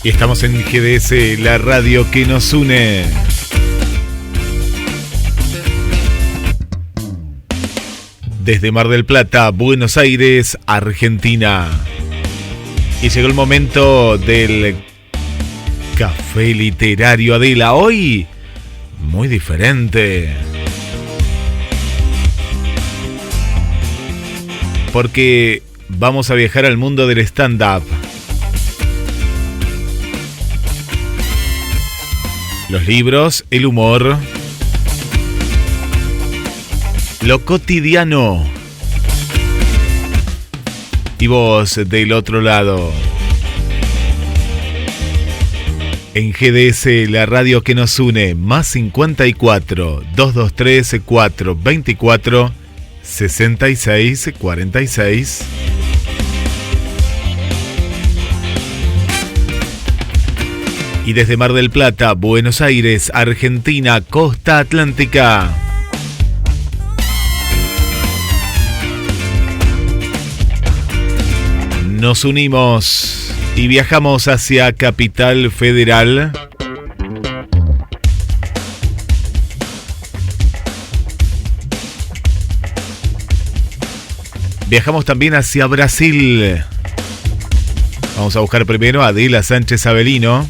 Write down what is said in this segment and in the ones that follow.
Y estamos en GDS, la radio que nos une. Desde Mar del Plata, Buenos Aires, Argentina. Y llegó el momento del Café Literario Adela. Hoy, muy diferente. Porque vamos a viajar al mundo del stand-up. Los libros, el humor, lo cotidiano. Y vos del otro lado. En GDS, la radio que nos une, más 54 223 424 66 46. Y desde Mar del Plata, Buenos Aires, Argentina, costa atlántica. Nos unimos y viajamos hacia Capital Federal. Viajamos también hacia Brasil. Vamos a buscar primero a Adela Sánchez Avelino.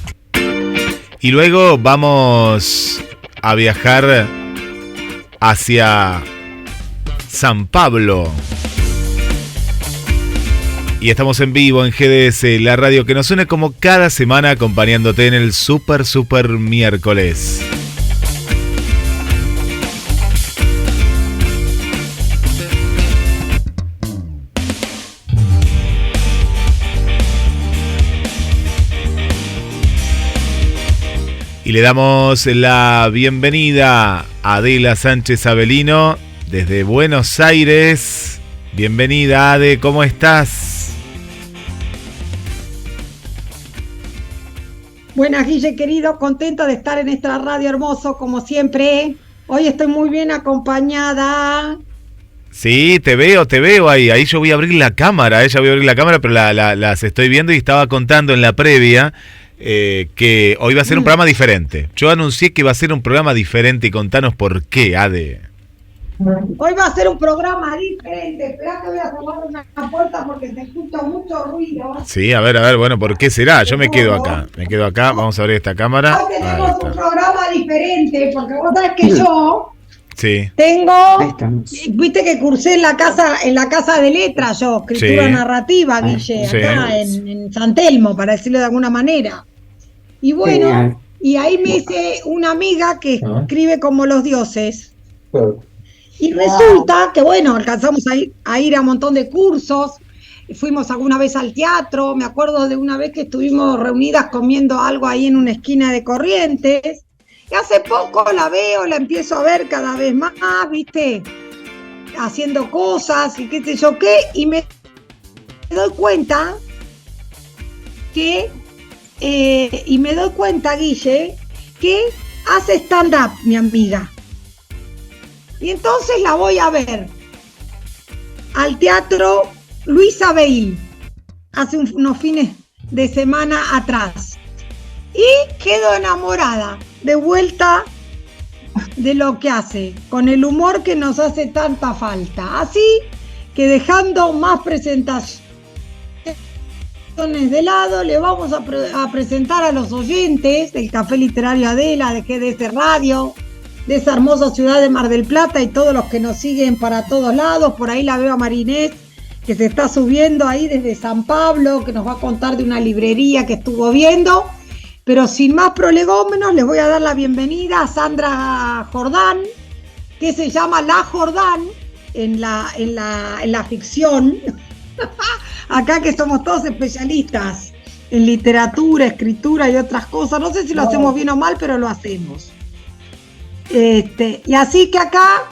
Y luego vamos a viajar hacia San Pablo. Y estamos en vivo en GDS, la radio que nos une como cada semana, acompañándote en el Super Miércoles. Y le damos la bienvenida a Adela Sánchez Avelino desde Buenos Aires. Bienvenida, Ade, ¿cómo estás? Buenas, Guille, querido, contenta de estar en esta radio hermoso, como siempre. Hoy estoy muy bien acompañada. Sí, te veo ahí. Ahí yo voy a abrir la cámara, pero las estoy viendo y estaba contando en la previa que hoy va a ser un programa diferente. Yo anuncié que va a ser un programa diferente y contanos por qué, Ade. Hoy va a ser un programa diferente. Esperá que voy a cerrar una puerta porque se escucha mucho ruido. Sí, a ver, bueno, ¿por qué será? Yo me quedo acá, vamos a abrir esta cámara. Hoy tenemos un programa diferente porque vos sabés que yo sí. Tengo, viste que cursé en la casa de letras yo, escritura narrativa, Guille, acá en San Telmo, para decirlo de alguna manera. Y bueno, y ahí me hice una amiga que escribe como los dioses. Y resulta que bueno, alcanzamos a ir a un montón de cursos, fuimos alguna vez al teatro, me acuerdo de una vez que estuvimos reunidas comiendo algo ahí en una esquina de Corrientes. Y hace poco la empiezo a ver cada vez más, ¿viste? Haciendo cosas y qué sé yo qué, y me doy cuenta que, Guille, que hace stand-up, mi amiga. Y entonces la voy a ver al Teatro Luis Abel, hace unos fines de semana atrás. Y quedo enamorada, de vuelta de lo que hace, con el humor que nos hace tanta falta. Así que dejando más presentaciones de lado, le vamos a presentar a los oyentes del Café Literario Adela, de GDS Radio, de esa hermosa ciudad de Mar del Plata y todos los que nos siguen para todos lados. Por ahí la veo a Marinés, que se está subiendo ahí desde San Pablo, que nos va a contar de una librería que estuvo viendo. Pero sin más prolegómenos, les voy a dar la bienvenida a Sandra Jordán, que se llama La Jordán en la ficción. Acá que somos todos especialistas en literatura, escritura y otras cosas. No sé si lo hacemos bien o mal, pero lo hacemos. Y así que acá,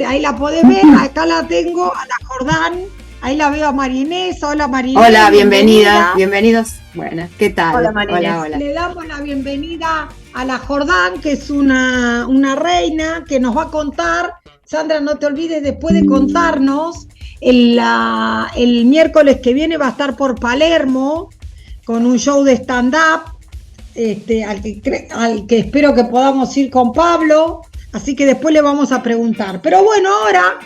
ahí la podés ver, acá la tengo a La Jordán. Ahí la veo a Marinés. Hola, Marinés. Hola, bienvenidos. Buenas, ¿qué tal? Hola, Marinés. Hola. Le damos la bienvenida a La Jordán, que es una reina que nos va a contar. Sandra, no te olvides después de contarnos. El miércoles que viene va a estar por Palermo con un show de stand-up, al que espero que podamos ir con Pablo, así que después le vamos a preguntar. Pero bueno, ahora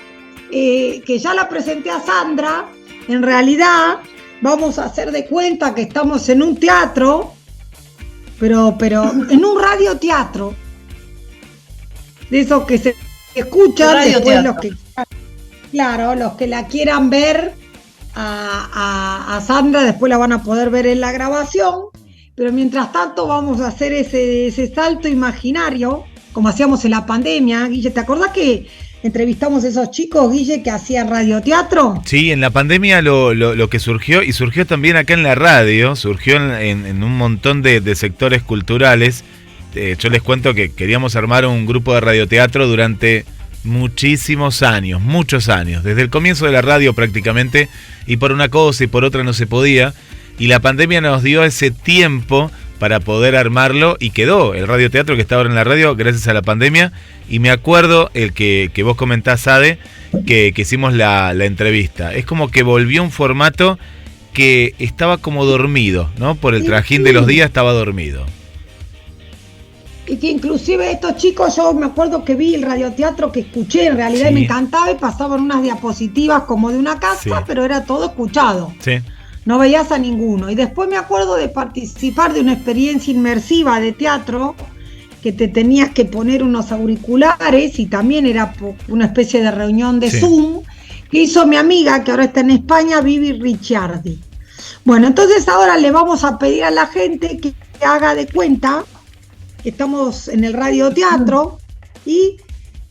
que ya la presenté a Sandra, en realidad vamos a hacer de cuenta que estamos en un teatro, pero en un radioteatro, de esos que se escuchan después los que la quieran ver a Sandra, después la van a poder ver en la grabación, pero mientras tanto vamos a hacer ese salto imaginario, como hacíamos en la pandemia. Guille, ¿te acordás que entrevistamos a esos chicos, Guille, que hacían radioteatro? Sí, en la pandemia lo que surgió, y surgió también acá en la radio, surgió en un montón de sectores culturales. Yo les cuento que queríamos armar un grupo de radioteatro durante muchísimos años, muchos años, desde el comienzo de la radio prácticamente, y por una cosa y por otra no se podía, y la pandemia nos dio ese tiempo para poder armarlo, y quedó el radioteatro que está ahora en la radio gracias a la pandemia. Y me acuerdo el que vos comentás, Ade, que hicimos la entrevista, es como que volvió un formato que estaba como dormido, ¿no? Por el trajín de los días estaba dormido. Y que inclusive estos chicos, yo me acuerdo que vi el radioteatro que escuché, en realidad, sí, me encantaba, y pasaban unas diapositivas como de una casa, sí, pero era todo escuchado. Sí. No veías a ninguno. Y después me acuerdo de participar de una experiencia inmersiva de teatro, que te tenías que poner unos auriculares, y también era una especie de reunión de Zoom, que hizo mi amiga, que ahora está en España, Vivi Ricciardi. Bueno, entonces ahora le vamos a pedir a la gente que haga de cuenta que estamos en el radioteatro, y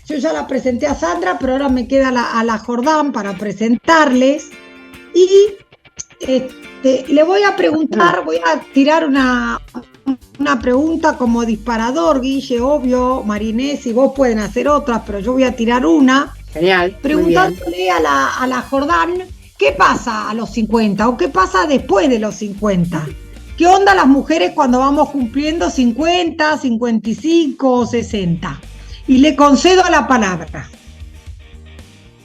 yo ya la presenté a Sandra, pero ahora me queda a la Jordán para presentarles, y le voy a preguntar, voy a tirar una pregunta como disparador, Guille, obvio, Marinés y vos pueden hacer otras, pero yo voy a tirar una. Genial. Preguntándole a la Jordán, ¿qué pasa a los 50 o qué pasa después de los 50? ¿Qué onda las mujeres cuando vamos cumpliendo 50, 55 o 60? Y le concedo la palabra.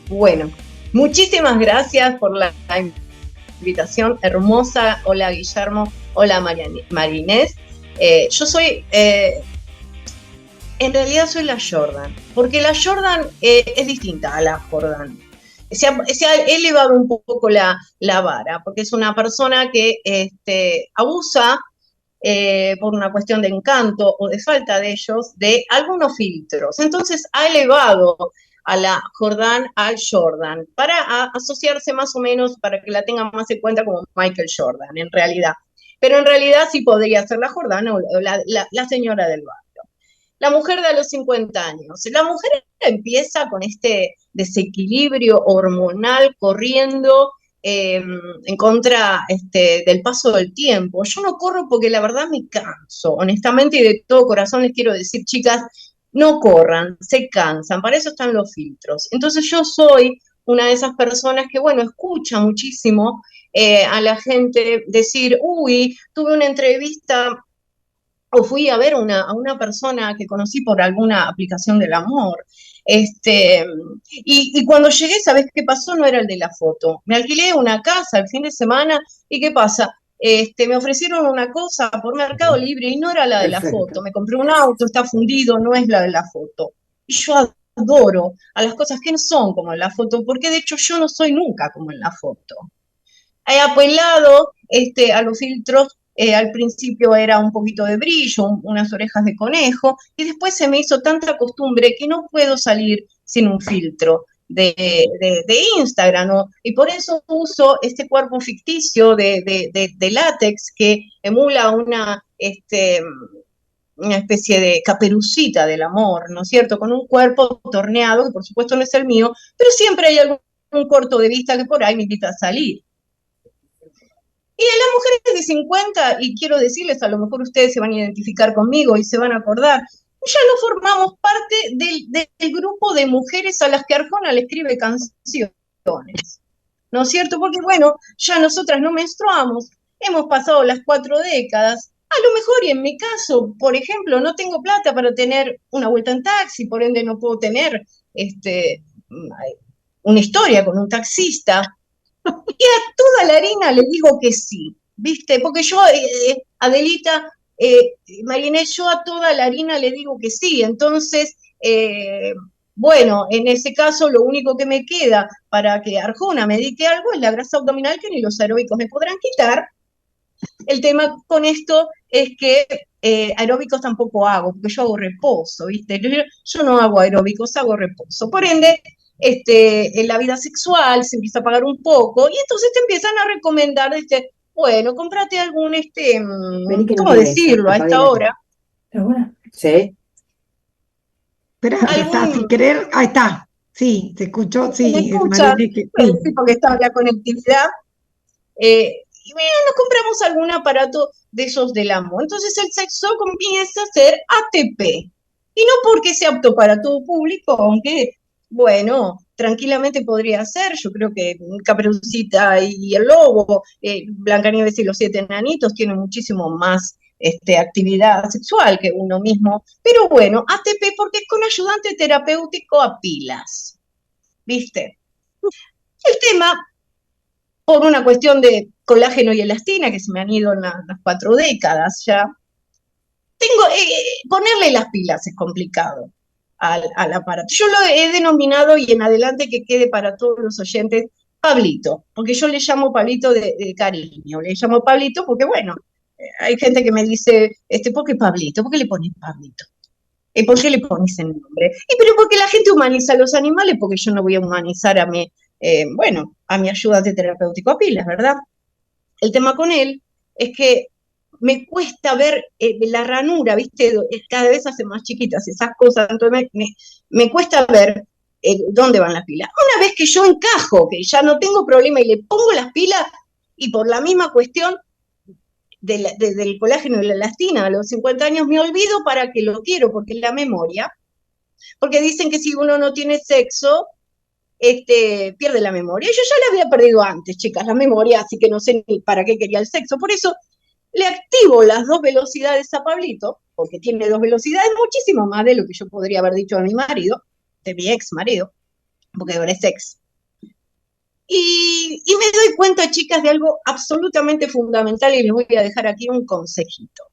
Bueno, muchísimas gracias por la invitación hermosa. Hola Guillermo, hola Marinés. Yo soy, en realidad soy la Jordan, porque la Jordan es distinta a la Jordán. Se ha elevado un poco la vara, porque es una persona que abusa por una cuestión de encanto o de falta de ellos, de algunos filtros. Entonces ha elevado a la Jordán al Jordan, para asociarse más o menos, para que la tengan más en cuenta como Michael Jordan, en realidad. Pero en realidad sí podría ser la Jordán o la señora del barrio. La mujer de a los 50 años. La mujer empieza con este desequilibrio hormonal corriendo en contra del paso del tiempo. Yo no corro porque la verdad me canso, honestamente, y de todo corazón les quiero decir, chicas, no corran, se cansan, para eso están los filtros. Entonces yo soy una de esas personas que, bueno, escucha muchísimo a la gente decir, uy, tuve una entrevista o fui a ver a una persona que conocí por alguna aplicación del amor. Y cuando llegué, ¿sabés qué pasó? No era el de la foto. Me alquilé una casa el fin de semana, ¿y qué pasa? Me ofrecieron una cosa por Mercado Libre y no era la de la foto. Me compré un auto, está fundido, no es la de la foto. Y yo adoro a las cosas que no son como en la foto, porque de hecho yo no soy nunca como en la foto. He apelado a los filtros. Al principio era un poquito de brillo, unas orejas de conejo, y después se me hizo tanta costumbre que no puedo salir sin un filtro de Instagram, ¿no? Y por eso uso este cuerpo ficticio de látex que emula una especie de caperucita del amor, ¿no es cierto? Con un cuerpo torneado, que por supuesto no es el mío, pero siempre hay algún corto de vista que por ahí me invita a salir. Y a las mujeres de 50, y quiero decirles, a lo mejor ustedes se van a identificar conmigo y se van a acordar, ya no formamos parte del grupo de mujeres a las que Arjona le escribe canciones, ¿no es cierto? Porque bueno, ya nosotras no menstruamos, hemos pasado las 4 décadas, a lo mejor, y en mi caso, por ejemplo, no tengo plata para tener una vuelta en taxi, por ende no puedo tener una historia con un taxista. Y a toda la harina le digo que sí. ¿viste? Porque yo, Adelita, Marinés, yo a toda la harina le digo que sí, entonces, bueno, en ese caso lo único que me queda para que Arjona me dedique algo es la grasa abdominal que ni los aeróbicos me podrán quitar. El tema con esto es que aeróbicos tampoco hago, porque yo hago reposo, ¿viste? Yo no hago aeróbicos, hago reposo. Por ende, en la vida sexual se empieza a pagar un poco y entonces te empiezan a recomendar, bueno, cómprate algún, ¿cómo decirlo? A esta hora. ¿Ahora? Sí. Espera, está sin querer. Ahí está. Sí, se escuchó. Sí, ¿Me escuchas? Sí. Sí, porque está la conectividad. Y mira, nos compramos algún aparato de esos del amo. Entonces el sexo comienza a ser ATP. Y no porque sea apto para todo público, aunque, bueno, tranquilamente podría ser. Yo creo que Caperucita y el Lobo, Blancanieves y los 7 enanitos tienen muchísimo más actividad sexual que uno mismo. Pero bueno, ATP porque es con ayudante terapéutico a pilas. ¿Viste? El tema, por una cuestión de colágeno y elastina, que se me han ido en las 4 décadas ya, ponerle las pilas es complicado al aparato. Yo lo he denominado, y en adelante que quede para todos los oyentes, Pablito, porque yo le llamo Pablito de cariño, le llamo Pablito porque, bueno, hay gente que me dice, ¿por qué Pablito? ¿Por qué le pones Pablito? ¿Por qué le pones el nombre? Pero porque la gente humaniza a los animales, porque yo no voy a humanizar a mi ayudante terapéutico a pilas, ¿verdad? El tema con él es que me cuesta ver la ranura, ¿viste? Cada vez hace más chiquitas esas cosas, entonces me cuesta ver dónde van las pilas. Una vez que yo encajo, que ya no tengo problema y le pongo las pilas, y por la misma cuestión del colágeno y la elastina, a los 50 años me olvido para que lo quiero, porque es la memoria, porque dicen que si uno no tiene sexo, pierde la memoria. Yo ya la había perdido antes, chicas, la memoria, así que no sé ni para qué quería el sexo. Por eso le activo las 2 velocidades a Pablito, porque tiene 2 velocidades, muchísimo más de lo que yo podría haber dicho a mi marido, de mi ex marido, porque ahora es ex. Y me doy cuenta, chicas, de algo absolutamente fundamental, y les voy a dejar aquí un consejito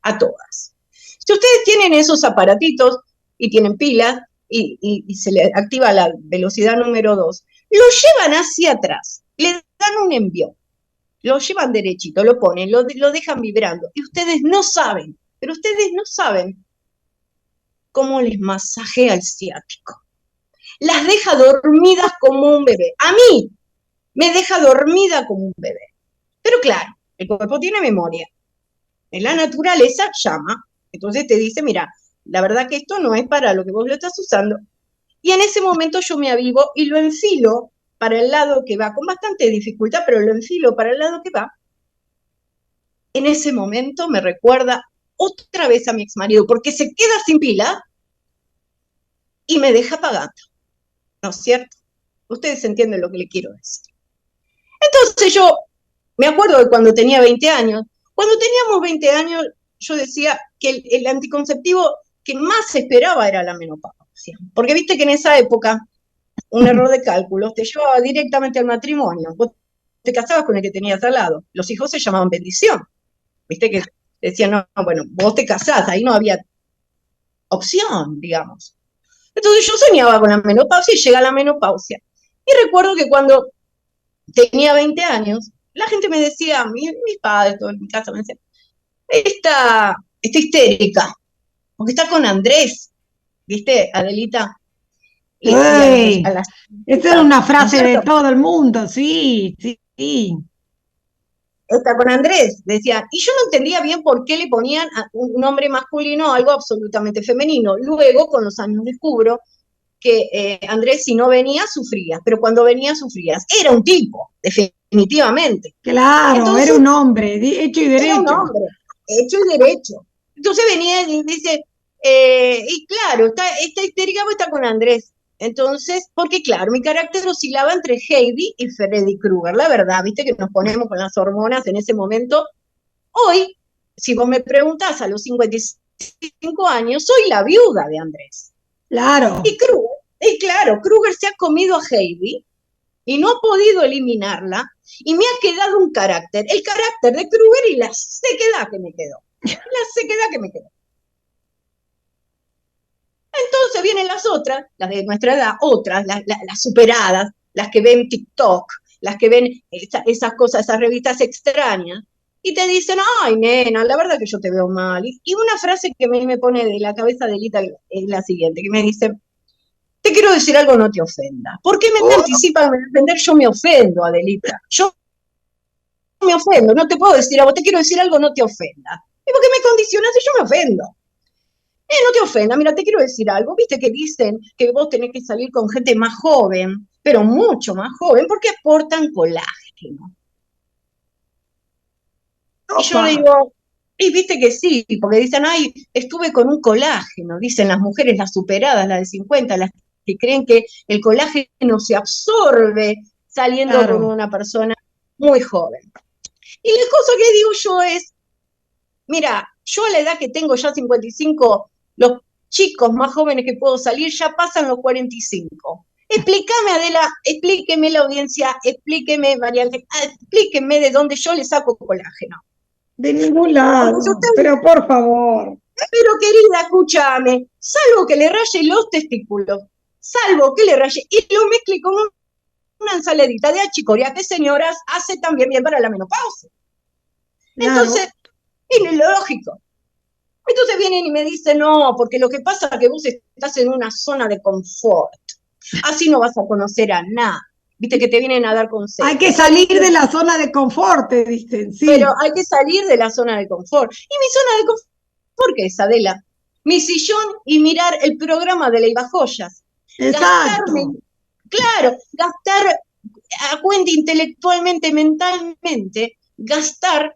a todas. Si ustedes tienen esos aparatitos y tienen pilas, y se le activa la velocidad número 2, lo llevan hacia atrás, le dan un envío, lo llevan derechito, lo ponen, lo dejan vibrando, y ustedes no saben, pero ustedes no saben cómo les masajea el ciático. Las deja dormidas como un bebé. A mí me deja dormida como un bebé. Pero claro, el cuerpo tiene memoria. En la naturaleza llama, entonces te dice, mira, la verdad que esto no es para lo que vos lo estás usando. Y en ese momento yo me avivo y lo enfilo para el lado que va, con bastante dificultad, pero lo enfilo para el lado que va. En ese momento me recuerda otra vez a mi exmarido, porque se queda sin pila y me deja pagando. ¿No es cierto? Ustedes entienden lo que le quiero decir. Entonces yo me acuerdo de cuando tenía 20 años. Cuando teníamos 20 años, yo decía que el anticonceptivo que más se esperaba era la menopausia. Porque viste que en esa época un error de cálculos te llevaba directamente al matrimonio. Vos te casabas con el que tenías al lado. Los hijos se llamaban bendición. Viste que decían, no, bueno, vos te casás, ahí no había opción, digamos. Entonces yo soñaba con la menopausia y llega la menopausia. Y recuerdo que cuando tenía 20 años, la gente me decía, mis padres, todo en mi casa me decían, está histérica, porque está con Andrés, ¿viste, Adelita? Esa era una frase de todo el mundo, sí. Está con Andrés, decía, y yo no entendía bien por qué le ponían a un nombre masculino algo absolutamente femenino. Luego, con los años, descubro que Andrés, si no venía, sufría, pero cuando venía, sufrías. Era un tipo, definitivamente. Claro, entonces, era un hombre, hecho y derecho. Era un hombre, hecho y derecho. Entonces venía y dice, y claro, está histérica porque está con Andrés. Entonces, porque claro, mi carácter oscilaba entre Heidi y Freddy Krueger, la verdad, viste que nos ponemos con las hormonas en ese momento. Hoy, si vos me preguntás a los 55 años, soy la viuda de Andrés. Claro. Y claro, Krueger se ha comido a Heidi y no ha podido eliminarla, y me ha quedado un carácter, el carácter de Kruger y la sequedad que me quedó. Entonces vienen las otras, las de nuestra edad, otras, las superadas, las que ven TikTok, las que ven esas cosas, esas revistas extrañas, y te dicen, ay, nena, la verdad que yo te veo mal. Y una frase que me pone de la cabeza de Lita es la siguiente, que me dice, te quiero decir algo, no te ofenda. ¿Por qué me anticipan a defender? Yo me ofendo, Adelita. Yo me ofendo, no te puedo decir a vos, te quiero decir algo, no te ofenda. ¿Y por qué me condicionas si yo me ofendo? No te ofenda, mira, te quiero decir algo. Viste que dicen que vos tenés que salir con gente más joven, pero mucho más joven, porque aportan colágeno. Opa. Y yo le digo, y viste que sí, porque dicen, ay, estuve con un colágeno, dicen las mujeres, las superadas, las de 50, las que creen que el colágeno se absorbe saliendo con una persona muy joven. Y la cosa que digo yo es, mira, yo a la edad que tengo ya 55, los chicos más jóvenes que puedo salir ya pasan los 45. Explícame, Adela, explíqueme la audiencia, explíqueme, variante, explíqueme de dónde yo le saco colágeno. De ningún lado, pero por favor. Pero querida, escúchame, salvo que le raye los testículos, salvo que le raye y lo mezcle con una ensaladita de achicoria que, señoras, hace también bien para la menopausia. Claro. Entonces, es lógico. Entonces vienen y me dicen, no, porque lo que pasa es que vos estás en una zona de confort. Así no vas a conocer a nada. Viste que te vienen a dar consejos. Hay que salir de la zona de confort, te dicen, sí. Pero hay que salir de la zona de confort. ¿Y mi zona de confort qué es, Adela? Mi sillón y mirar el programa de Leiva Joyas. Exacto. Gastar a cuenta intelectualmente, mentalmente, gastar,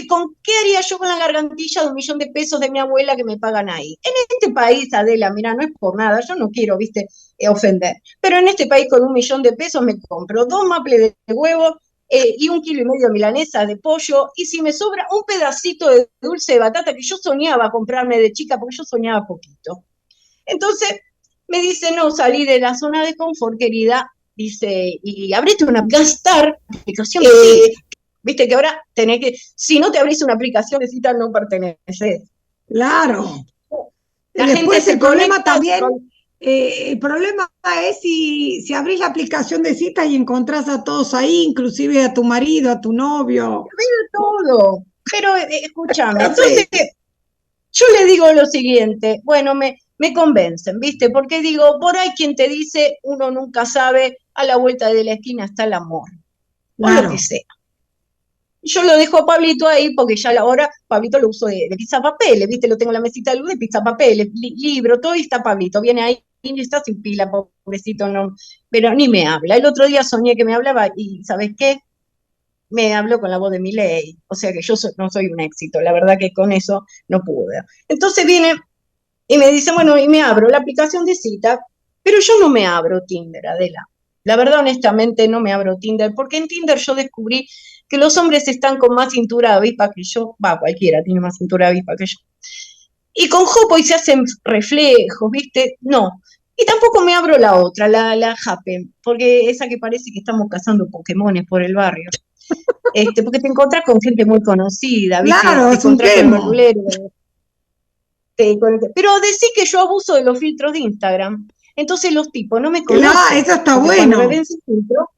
¿con qué haría yo con la gargantilla de $1.000.000 de pesos de mi abuela que me pagan ahí? En este país, Adela, mira, no es por nada, yo no quiero, viste, ofender, pero en este país con $1.000.000 de pesos me compro 2 maples de huevo y 1,5 kilos de milanesa de pollo, y si me sobra un pedacito de dulce de batata que yo soñaba comprarme de chica, porque yo soñaba poquito. Entonces me dice, no, salí de la zona de confort, querida, dice, y abrete una gastar aplicación. Viste que ahora tenés que, si no te abrís una aplicación de cita, no perteneces. Claro. La Después gente el problema también, el problema es si abrís la aplicación de cita y encontrás a todos ahí, inclusive a tu marido, a tu novio. Todo. Pero escúchame, entonces yo le digo lo siguiente, bueno, me convencen, ¿viste? Porque digo, por ahí quien te dice, uno nunca sabe, a la vuelta de la esquina está el amor, claro. O lo que sea. Yo lo dejo a Pablito ahí porque ya a la hora, Pablito lo uso de pizzapapeles, ¿viste? Lo tengo en la mesita de luz de pizzapapeles, libro, todo, y está Pablito, viene ahí y está sin pila, pobrecito, no, pero ni me habla. El otro día soñé que me hablaba y, ¿sabes qué? Me habló con la voz de Milei, o sea que yo no soy un éxito, la verdad que con eso no pude. Entonces viene y me dice, bueno, y me abro la aplicación de cita, pero yo no me abro Tinder, Adela. La verdad, honestamente, no me abro Tinder, porque en Tinder yo descubrí que los hombres están con más cintura de avispa que yo, cualquiera tiene más cintura de avispa que yo. Y con Hopo y se hacen reflejos, ¿viste? No. Y tampoco me abro la otra, la Happen, porque esa que parece que estamos cazando Pokémones por el barrio. Porque te encontrás con gente muy conocida, ¿viste? Claro, es un tema. Pero decís que yo abuso de los filtros de Instagram. Entonces los tipos no me conocen. Claro, eso está bueno. Cuando me ven sin filtro,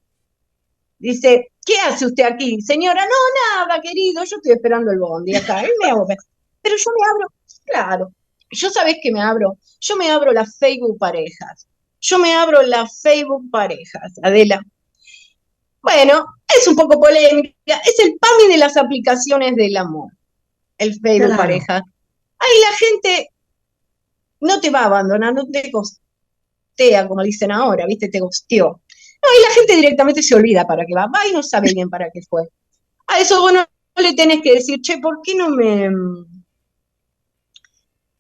dice, ¿qué hace usted aquí? Señora, no, nada, querido, yo estoy esperando el bondi acá. Pero yo me abro, claro. ¿Yo sabés qué me abro? Yo me abro las Facebook parejas. Adela. Bueno, es un poco polémica. Es el PAMI de las aplicaciones del amor. El Facebook pareja. Ahí la gente no te va a abandonar, no te gostea, como dicen ahora, ¿viste? Te gosteó. No, y la gente directamente se olvida para qué va y no sabe bien para qué fue. A eso, bueno, no le tenés que decir, che, ¿por qué no me...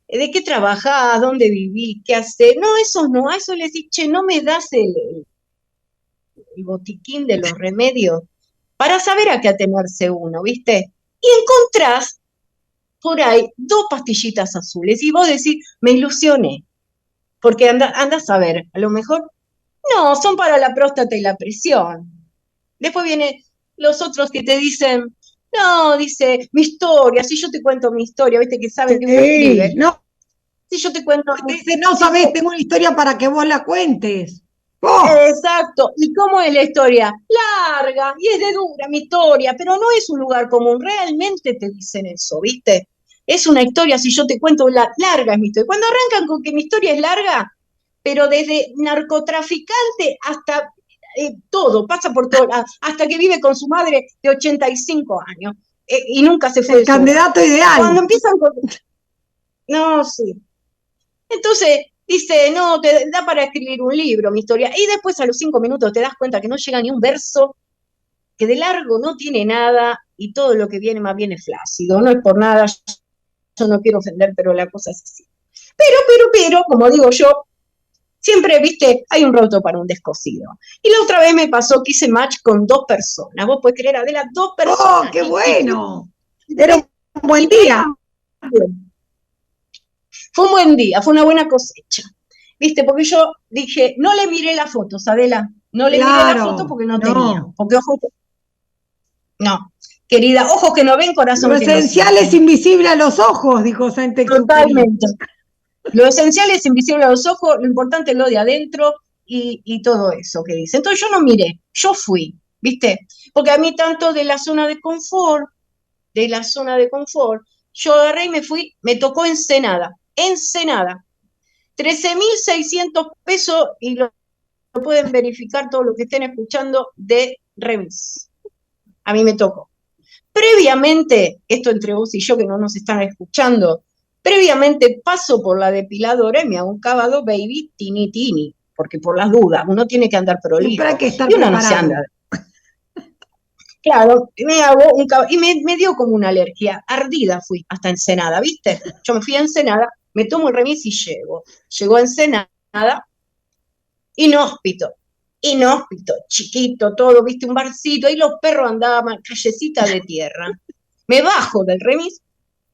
¿De qué trabajás? ¿Dónde vivís? ¿Qué hacés? No, eso no, a eso le decís, che, ¿no me das el botiquín de los remedios? Para saber a qué atenerse uno, ¿viste? Y encontrás por ahí 2 pastillitas azules y vos decís, me ilusioné, porque anda a saber, a lo mejor No, son para la próstata y la presión. Después vienen los otros que te dicen, no, dice, mi historia, si yo te cuento mi historia, viste que saben que uno escribe. No. Si yo te cuento... Te dice, no sabés, tengo una historia para que vos la cuentes. ¡Oh! Exacto. ¿Y cómo es la historia? Larga, y es de dura mi historia, pero no es un lugar común. Realmente te dicen eso, ¿viste? Es una historia, si yo te cuento, larga es mi historia. Cuando arrancan con que mi historia es larga, pero desde narcotraficante hasta todo, pasa por todo, hasta que vive con su madre de 85 años y nunca se fue. El candidato ideal. Cuando empiezan con... No, sí. Entonces, dice, no, te da para escribir un libro, mi historia. Y después a los 5 minutos te das cuenta que no llega ni un verso, que de largo no tiene nada y todo lo que viene más bien es flácido. No es por nada, yo no quiero ofender, pero la cosa es así. Pero, como digo yo, siempre, viste, hay un roto para un descosido. Y la otra vez me pasó que hice match con 2 personas. ¿Vos podés creer, Adela? 2 personas. ¡Oh, qué bueno! Era un buen día. Fue un buen día, fue una buena cosecha. ¿Viste? Porque yo dije, no le miré las fotos, Adela. No le miré las fotos porque no tenía. Porque ojos... No, querida, ojos que no ven, corazón que no siente. Lo esencial es invisible a los ojos, dijo Saint-Exupéry. Totalmente. Lo esencial es invisible a los ojos, lo importante es lo de adentro y todo eso que dice. Entonces yo no miré, yo fui, ¿viste? Porque a mí tanto de la zona de confort, yo agarré y me fui, me tocó Ensenada, 13.600 pesos y lo pueden verificar todos los que estén escuchando de remis. A mí me tocó. Previamente, esto entre vos y yo que no nos están escuchando, previamente paso por la depiladora y me hago un cavado baby tini, porque por las dudas, uno tiene que andar prolijo. Siempre hay que estar y uno preparado. No se anda. Claro, me hago un cavado, y me dio como una alergia, ardida fui hasta Ensenada, ¿viste? Yo me fui a Ensenada, me tomo el remis y llego a Ensenada, inhóspito, chiquito, todo, ¿viste? Un barcito, y los perros andaban, callecita de tierra. Me bajo del remis,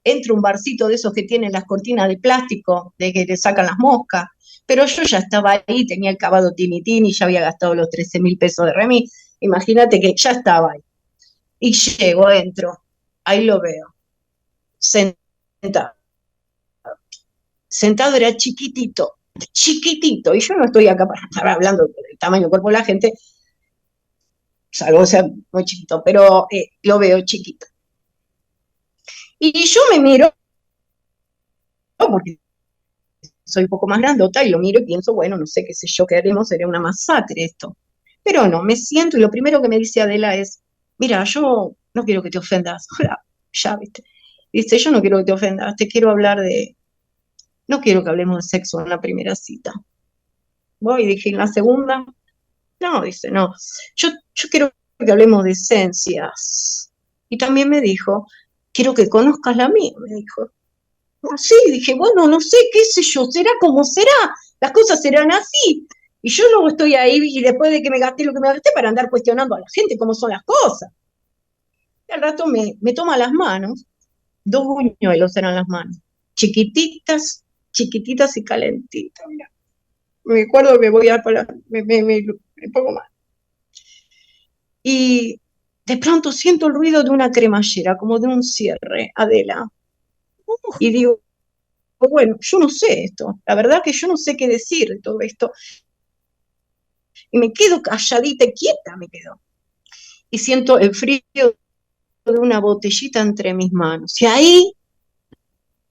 entro un barcito de esos que tienen las cortinas de plástico, de que te sacan las moscas, pero yo ya estaba ahí, tenía el cavado tini, ya había gastado los 13.000 pesos de remis, imagínate que ya estaba ahí. Y llego, entro, ahí lo veo, sentado era chiquitito, y yo no estoy acá para estar hablando del tamaño del cuerpo de la gente, salvo sea muy chiquito, pero lo veo chiquito. Y yo me miro, porque soy un poco más grandota, y lo miro y pienso, bueno, no sé qué sé yo, qué haremos, sería una masacre esto. Pero no, me siento y lo primero que me dice Adela es, mira, yo no quiero que te ofendas. Hola, ya, ¿viste? Dice, yo no quiero que te ofendas, te quiero hablar no quiero que hablemos de sexo en la primera cita. Voy y dije, ¿en la segunda? No, dice, no, yo quiero que hablemos de esencias. Y también me dijo, quiero que conozcas la mía, me dijo. Así, dije, bueno, no sé, qué sé yo, será como será, las cosas serán así. Y yo luego estoy ahí y después de que me gasté lo que me gasté para andar cuestionando a la gente cómo son las cosas. Y al rato me toma las manos, 2 buñuelos eran las manos, chiquititas y calentitas, mira. Me acuerdo que voy a parar, me pongo mal. Y de pronto siento el ruido de una cremallera, como de un cierre, Adela. Y digo, bueno, yo no sé esto, la verdad que yo no sé qué decir de todo esto. Y me quedo calladita y quieta, me quedo. Y siento el frío de una botellita entre mis manos. Y ahí,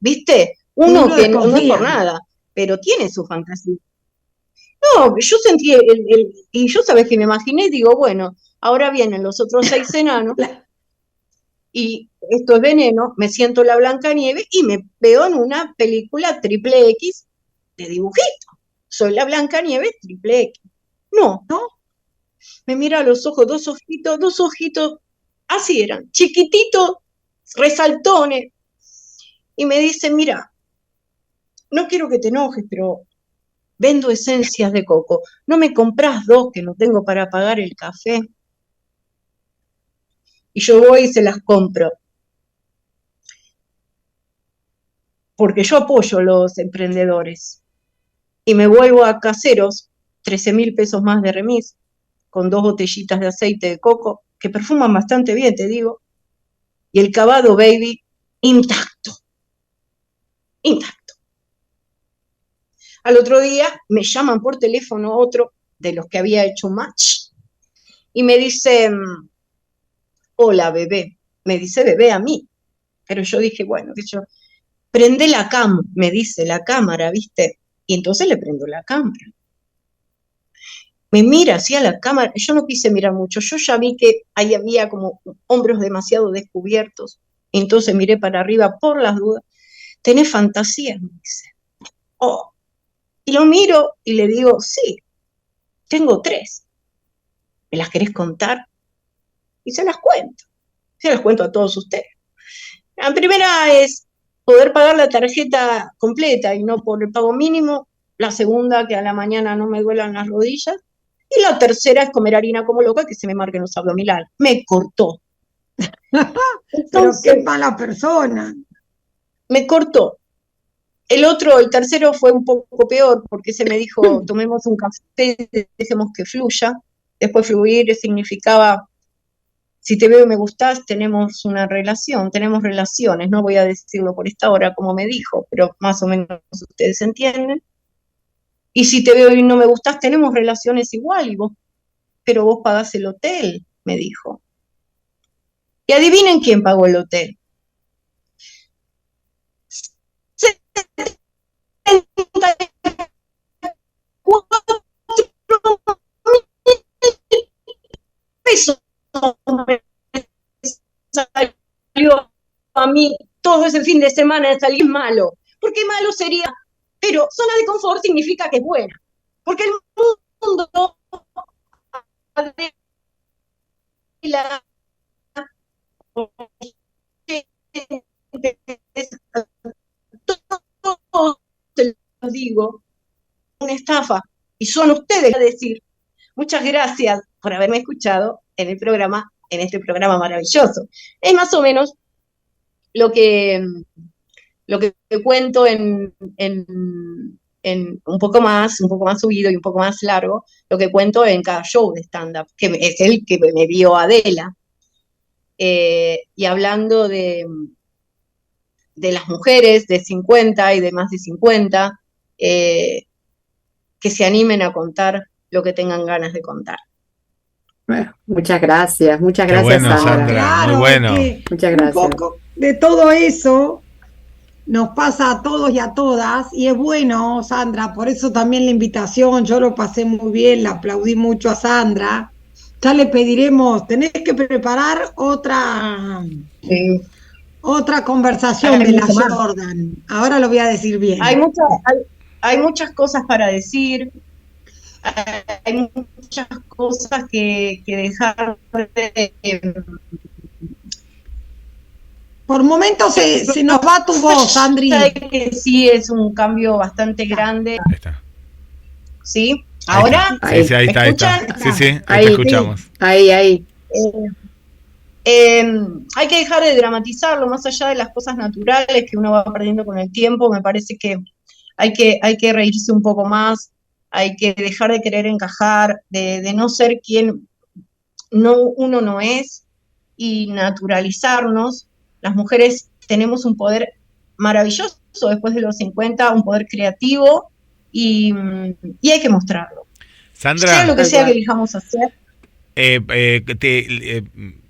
¿viste? Uno que no es por nada, pero tiene su fantasía. No, yo sentí y yo sabes que me imaginé, digo, bueno, ahora vienen los otros 6 enanos y esto es veneno, me siento la Blancanieves y me veo en una película triple X de dibujito. Soy la Blancanieves triple X. No, me mira a los ojos, 2 ojitos, así eran, chiquititos, resaltones. Y me dice, mira, no quiero que te enojes, pero vendo esencias de coco. ¿No me comprás 2 que no tengo para pagar el café? Y yo voy y se las compro. Porque yo apoyo los emprendedores. Y me vuelvo a Caseros, 13.000 pesos más de remis, con 2 botellitas de aceite de coco, que perfuman bastante bien, te digo, y el Cavado Baby intacto. Al otro día me llaman por teléfono otro de los que había hecho match, y me dice, hola bebé, me dice bebé a mí, pero yo dije, bueno, que yo, prende la me dice la cámara, ¿viste? Y entonces le prendo la cámara. Me mira hacia la cámara, yo no quise mirar mucho, yo ya vi que ahí había como hombros demasiado descubiertos, entonces miré para arriba por las dudas. ¿Tenés fantasías? Me dice. Oh. Y lo miro y le digo, sí, tengo 3. ¿Me las querés contar? Y se las cuento a todos ustedes. La primera es poder pagar la tarjeta completa y no por el pago mínimo. La segunda, que a la mañana no me duelan las rodillas. Y la tercera es comer harina como loca, que se me marquen los abdominales. Me cortó. Pero qué mala persona. Me cortó. El tercero fue un poco peor, porque se me dijo, tomemos un café, dejemos que fluya. Después fluir significaba, si te veo y me gustás, tenemos una relación, tenemos relaciones. No voy a decirlo por esta hora como me dijo, pero más o menos ustedes entienden. Y si te veo y no me gustás, tenemos relaciones igual, pero vos pagás el hotel, me dijo. Y adivinen quién pagó el hotel. 74.000 pesos me salió a mí todo ese fin de semana de salir malo. Porque malo sería, pero zona de confort significa que es buena. Porque el mundo te lo digo, una estafa, y son ustedes a decir. Muchas gracias por haberme escuchado en este programa maravilloso. Es más o menos lo que cuento en un poco más subido y un poco más largo, lo que cuento en cada show de stand-up, que es el que me dio Adela. Y hablando de las mujeres de 50 y de más de 50, que se animen a contar lo que tengan ganas de contar. Bueno, muchas gracias, Qué bueno, Sandra. Claro, Muy bueno. Muchas gracias. Un poco de todo eso nos pasa a todos y a todas, y es bueno, Sandra, por eso también la invitación, yo lo pasé muy bien, la aplaudí mucho a Sandra. Ya le pediremos, tenés que preparar otra conversación de la Jordan. Ahora lo voy a decir bien. Hay muchas cosas para decir, hay muchas cosas que dejar de... Por momentos se nos va tu voz, Sandri. Que sí, es un cambio bastante grande. Ahí está. ¿Sí? ¿Ahora? Sí, sí, ahí está, ahí está. Sí, sí, ahí te escuchamos. Sí. Ahí. Hay que dejar de dramatizarlo, más allá de las cosas naturales que uno va perdiendo con el tiempo. Me parece que hay que reírse un poco más, hay que dejar de querer encajar, de no ser quien uno no es, y naturalizarnos. Las mujeres tenemos un poder maravilloso después de los 50, un poder creativo, y hay que mostrarlo. Sandra, sea lo que sea que elijamos hacer.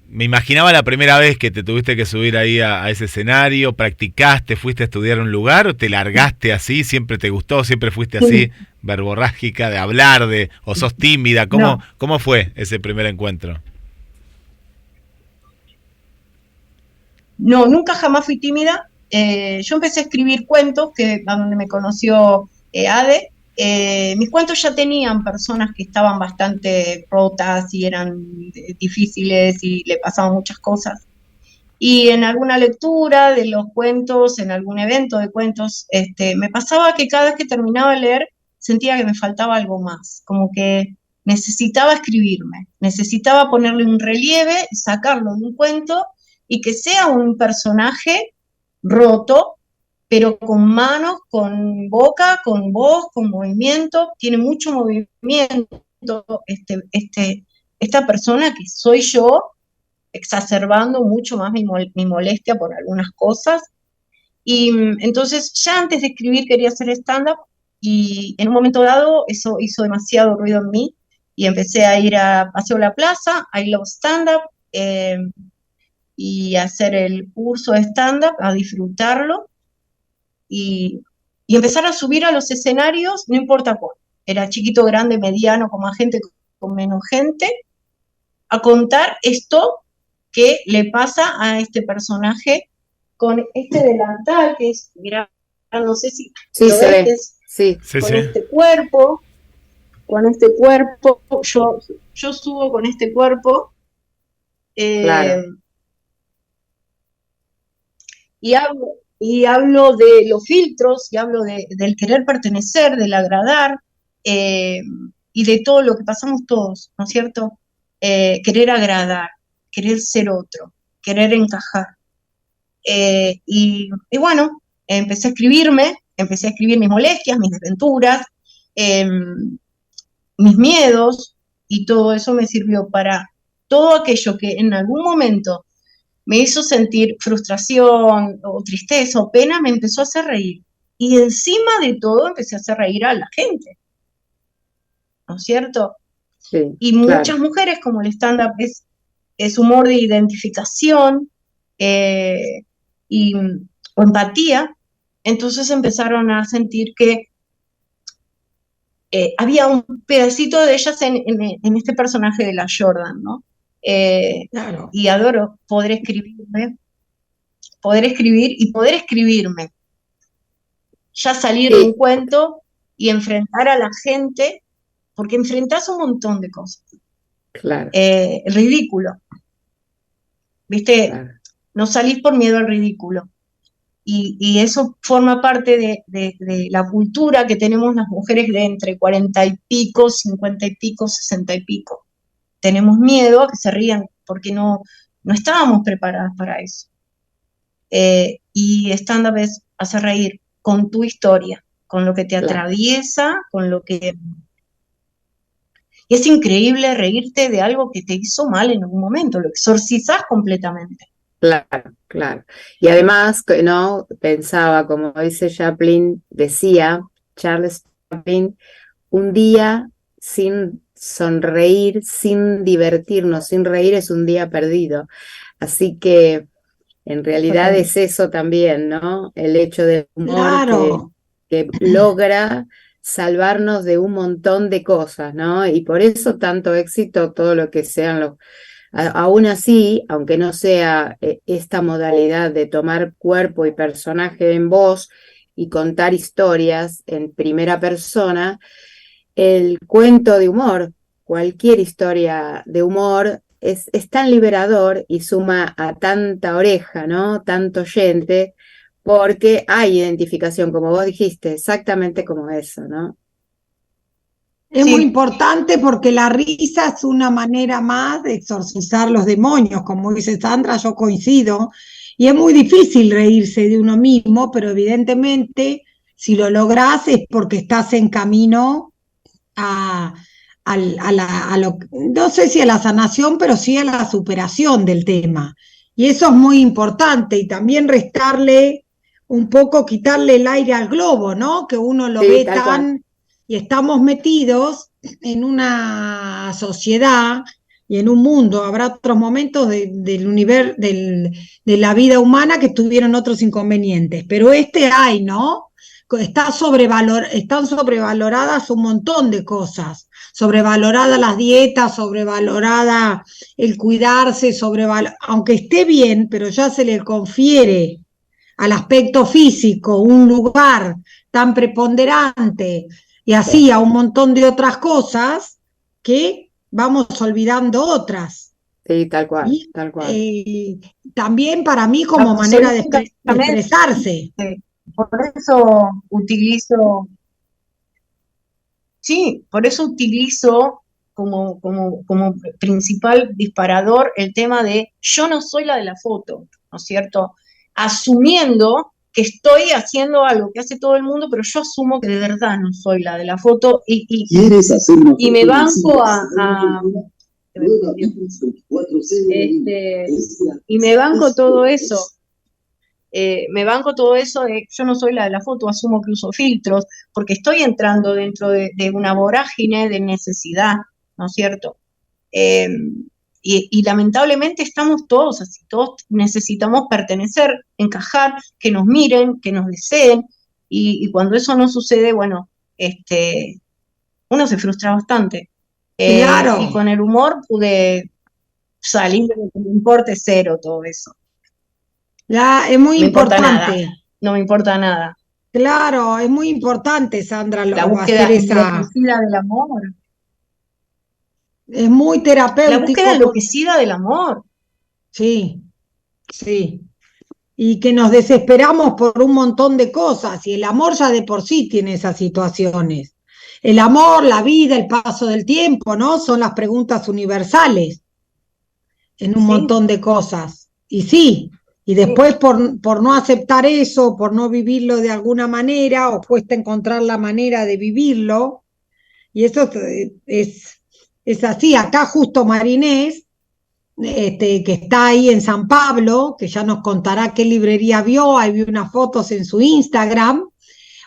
Me imaginaba la primera vez que te tuviste que subir ahí a ese escenario. ¿Practicaste, fuiste a estudiar a un lugar o te largaste así? ¿Siempre te gustó? ¿Siempre fuiste así, verborrágica, de hablar, o sos tímida? ¿Cómo fue ese primer encuentro? No, nunca jamás fui tímida. Yo empecé a escribir cuentos, a donde me conoció Ade. Mis cuentos ya tenían personas que estaban bastante rotas y eran difíciles y le pasaban muchas cosas. Y en alguna lectura de los cuentos, en algún evento de cuentos, me pasaba que cada vez que terminaba de leer sentía que me faltaba algo más, como que necesitaba escribirme, necesitaba ponerle un relieve, sacarlo de un cuento y que sea un personaje roto pero con manos, con boca, con voz, con movimiento, tiene mucho movimiento esta persona que soy yo, exacerbando mucho más mi molestia por algunas cosas. Y entonces ya antes de escribir quería hacer stand-up y en un momento dado eso hizo demasiado ruido en mí y empecé a ir a Paseo La Plaza, a I Love Stand-up, y a hacer el curso de stand-up, a disfrutarlo y, y empezar a subir a los escenarios, no importa cuál, era chiquito, grande, mediano, con más gente, con menos gente, a contar esto que le pasa a este personaje con este delantal que es, mira, no sé si Sí, lo se ves, ve. que es Sí, Sí, con sí. este cuerpo, yo subo con este cuerpo, claro, y hablo de los filtros, y hablo del querer pertenecer, del agradar, y de todo lo que pasamos todos, ¿no es cierto? Querer agradar, querer ser otro, querer encajar. Y bueno, empecé a escribir mis molestias, mis desventuras, eh, mis miedos, y todo eso me sirvió para todo aquello que en algún momento me hizo sentir frustración o tristeza o pena, me empezó a hacer reír. Y encima de todo empecé a hacer reír a la gente, ¿no es cierto? sí, Y claro. muchas mujeres, como el stand-up es humor de identificación, eh, y, o empatía, entonces empezaron a sentir que había un pedacito de ellas en este personaje de la Jordan, ¿no? Claro. Y adoro poder escribir y poder escribirme, ya salir de un Sí, cuento y enfrentar a la gente, porque enfrentás un montón de cosas. claro, Ridículo, ¿viste? claro. No salís por miedo al ridículo. Y eso forma parte de la cultura que tenemos las mujeres de entre 40 y pico, 50 y pico, 60 y pico. Tenemos miedo a que se rían porque no estábamos preparadas para eso. Y stand-up es hacer reír con tu historia, con lo que te Claro, atraviesa, con lo que... Y es increíble reírte de algo que te hizo mal en algún momento, lo exorcizás completamente. claro, claro. Y además, ¿no? Pensaba, como dice Chaplin, decía Charles Chaplin, un día sin sonreír, sin divertirnos, sin reír es un día perdido. Así que en realidad Totalmente. es eso también, ¿no? El hecho del humor Claro. que logra salvarnos de un montón de cosas, ¿no? Y por eso tanto éxito, todo lo que sean los... Aún así, aunque no sea esta modalidad de tomar cuerpo y personaje en voz y contar historias en primera persona, el cuento de humor, cualquier historia de humor, es tan liberador y suma a tanta oreja, ¿no? Tanto oyente, porque hay identificación, como vos dijiste, exactamente como eso, ¿no? Es muy Sí, importante porque la risa es una manera más de exorcizar los demonios, como dice Sandra, yo coincido, y es muy difícil reírse de uno mismo, pero evidentemente si lo logras es porque estás en camino a, no sé si a la sanación, pero sí a la superación del tema. Y eso es muy importante y también restarle un poco, quitarle el aire al globo, ¿no? Que uno lo Sí, ve tal cual. tan y estamos metidos en una sociedad y en un mundo. Habrá otros momentos del universo, de la vida humana que tuvieron otros inconvenientes, pero este hay, ¿no? Están sobrevaloradas un montón de cosas, sobrevalorada las dietas, sobrevalorada el cuidarse, aunque esté bien, pero ya se le confiere al aspecto físico un lugar tan preponderante y así Sí, a un montón de otras cosas que vamos olvidando otras. sí, tal cual, Y tal cual. también para mí como manera de absolutamente. expresarse. Por eso utilizo, sí, por eso utilizo como principal disparador el tema de yo no soy la de la foto, ¿no es cierto? Asumiendo que estoy haciendo algo que hace todo el mundo, pero yo asumo que de verdad no soy la de la foto y me banco y me banco todo eso. Me banco todo eso de yo no soy la de la foto, asumo que uso filtros, porque estoy entrando dentro de una vorágine de necesidad, ¿no es cierto? Y lamentablemente estamos todos así, todos necesitamos pertenecer, encajar, que nos miren, que nos deseen, y cuando eso no sucede, bueno, uno se frustra bastante. Claro. Y con el humor pude salir de lo que me importe cero todo eso. Es muy importante. No me importa nada. Claro, es muy importante, Sandra, La búsqueda enloquecida del amor. Es muy terapéutico. La búsqueda enloquecida del amor. Sí, sí. Y que nos desesperamos por un montón de cosas, y el amor ya de por sí tiene esas situaciones. El amor, la vida, el paso del tiempo, ¿no? Son las preguntas universales en un montón de cosas. Y sí, y después por no aceptar eso, por no vivirlo de alguna manera, o cuesta encontrar la manera de vivirlo, y eso es así. Acá justo Marinés, que está ahí en San Pablo, que ya nos contará qué librería vio, ahí vi unas fotos en su Instagram.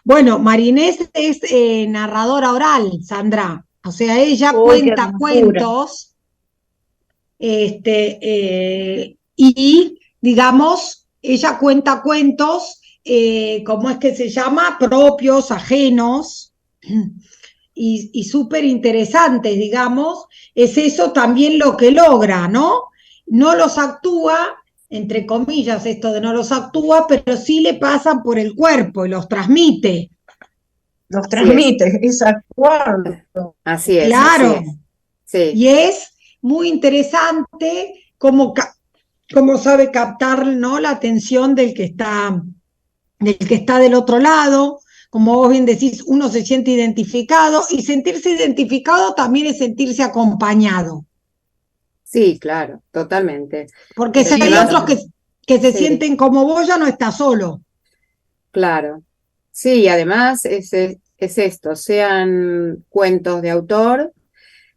Bueno, Marinés es narradora oral, Sandra, o sea, ella cuenta cuentos, y digamos, ella cuenta cuentos, ¿cómo es que se llama? Propios, ajenos, y súper interesantes, digamos. Es eso también lo que logra, ¿no? No los actúa, entre comillas, esto de no los actúa, pero sí le pasan por el cuerpo y los transmite. Los transmite, es actuarlo. Así es. Claro. Así es. Sí. Y es muy interesante cómo sabe captar, ¿no?, la atención del que está del otro lado. Como vos bien decís, uno se siente identificado, y sentirse identificado también es sentirse acompañado. Sí, claro, totalmente. Porque si hay otros que se sienten como vos, ya no está solo. Claro. Sí, además es esto, sean cuentos de autor,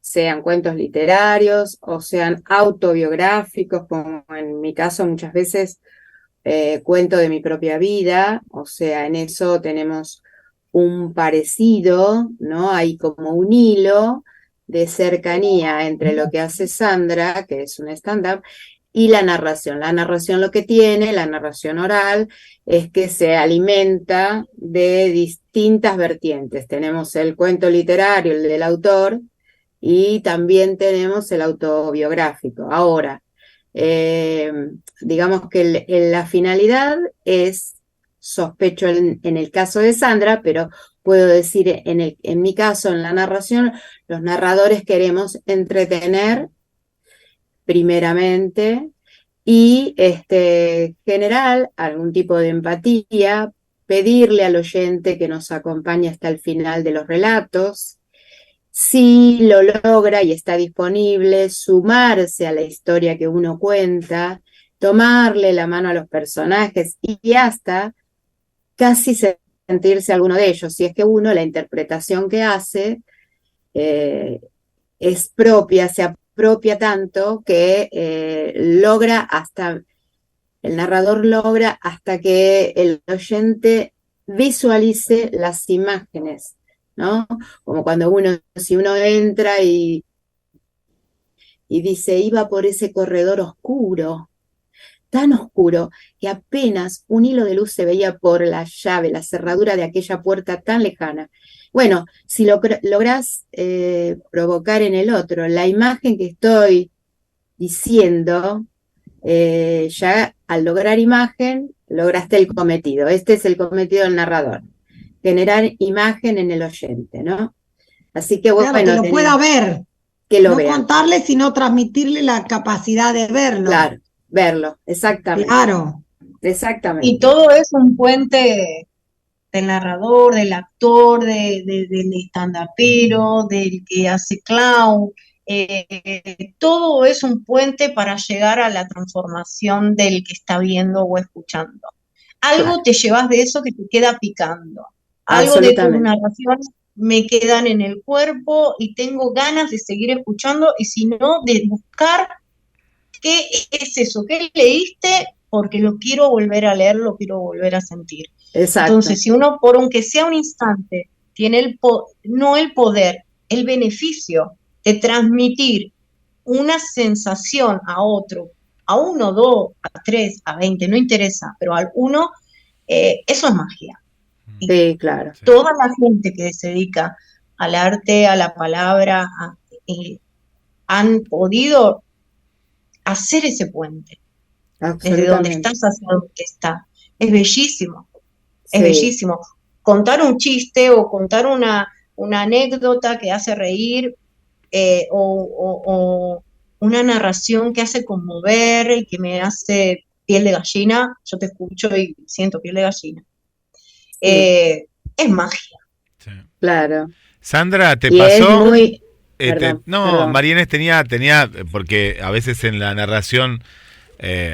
sean cuentos literarios o sean autobiográficos, como en mi caso muchas veces cuento de mi propia vida, o sea, en eso tenemos un parecido, ¿no? Hay como un hilo de cercanía entre lo que hace Sandra, que es un stand-up, y la narración. La narración lo que tiene, la narración oral, es que se alimenta de distintas vertientes. Tenemos el cuento literario, el del autor, y también tenemos el autobiográfico. Ahora, digamos que la finalidad es, sospecho en el caso de Sandra, pero puedo decir en mi caso, en la narración, los narradores queremos entretener primeramente y generar algún tipo de empatía, pedirle al oyente que nos acompañe hasta el final de los relatos. Si lo logra y está disponible, sumarse a la historia que uno cuenta, tomarle la mano a los personajes y hasta casi sentirse alguno de ellos. Si es que uno, la interpretación que hace es propia, se apropia tanto que el narrador logra hasta que el oyente visualice las imágenes, ¿no? Como cuando si uno entra y dice, iba por ese corredor oscuro, tan oscuro, que apenas un hilo de luz se veía por la llave, la cerradura de aquella puerta tan lejana. Bueno, si lográs provocar en el otro la imagen que estoy diciendo, ya al lograr imagen, lograste el cometido. Este es el cometido del narrador. Generar imagen en el oyente, ¿no? Así que bueno, que lo pueda ver, que lo no vea. Contarle, sino transmitirle la capacidad de verlo. Claro, verlo, exactamente. Claro. Exactamente. Y todo es un puente del narrador, del actor, del stand-upero, del que hace clown. Todo es un puente para llegar a la transformación del que está viendo o escuchando. algo te llevas de eso que te queda picando. Algo de tus narraciones me quedan en el cuerpo y tengo ganas de seguir escuchando y si no, de buscar qué es eso, qué leíste, porque lo quiero volver a leer, lo quiero volver a sentir. Exacto. Entonces, si uno, por aunque sea un instante, tiene no el poder, el beneficio de transmitir una sensación a otro, a 1, 2, a 3, a 20, no interesa, pero al uno, eso es magia. Sí, claro. Toda la gente que se dedica al arte, a la palabra, han podido hacer ese puente. Desde donde estás hacia donde está. Es bellísimo. Es bellísimo. Contar un chiste o contar una anécdota que hace reír o una narración que hace conmover y que me hace piel de gallina. Yo te escucho y siento piel de gallina. Es magia. Sí. Claro. Sandra, ¿te pasó? Perdón. María tenía, porque a veces en la narración